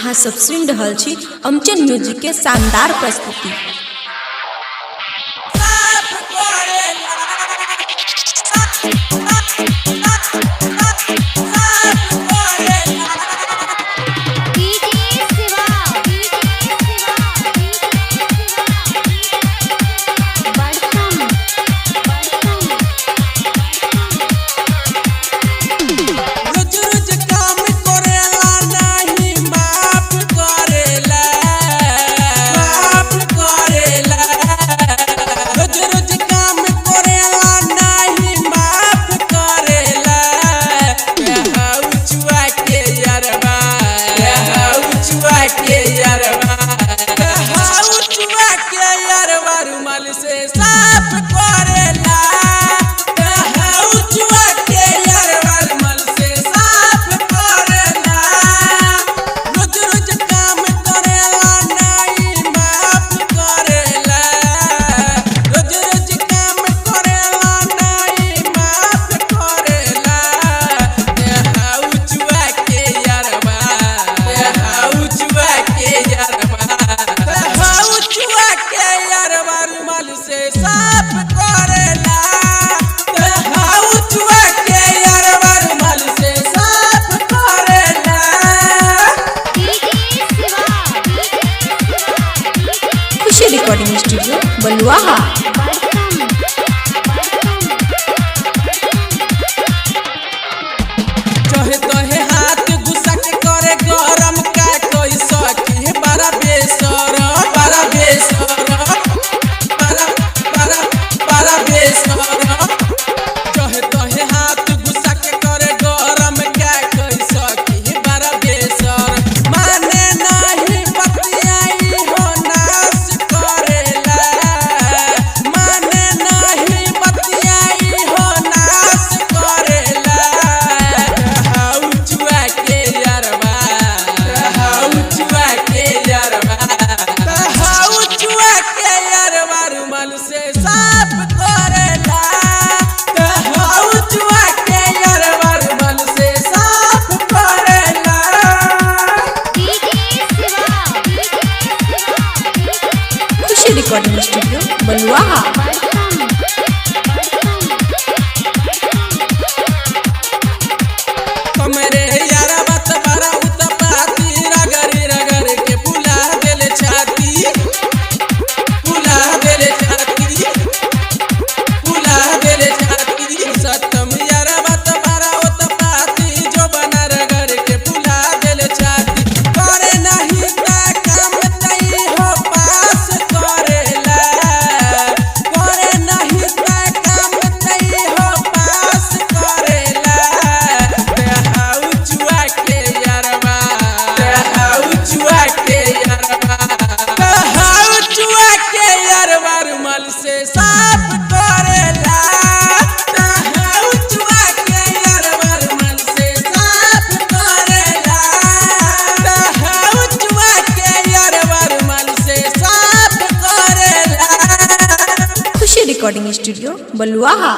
अहाँ सब सुन रहल छी अमचन म्यूजिक के शानदार प्रस्तुति। रिकॉर्डिंग स्टूडियो बलुआहा। चहे तहे हाथ गुस्सा के करे गरम का कोई सके बड़ा बेसर बड़ा बेसर बड़ा बेसर। चहे तहे हाथ गुस्सा के करे गरम का कोई सके बड़ा बेसर। माने नहीं बतियाई हो नाश करेला, माने नहीं बतियाई हो नाश करेला। रिकॉर्डिंग स्टूडियो बलुआहा। कमरे यारा बात बारा उतपाती रगड़ी रगड़ के पुला देले छाती, पुला देले छाती, पुला देले छाती। सतम यारा बात बारा उतपाती जो बना रगड़ के पुला देले छाती। करे नहीं ता काम तई हो पास करेला, करे नहीं ता काम तई हो पास करेला। से साफ करेला उचुआ के यारवर मन से साफ करेला, उचुआ के यारवर मन से साफ करेला। खुशी रिकॉर्डिंग स्टूडियो बलुआहा।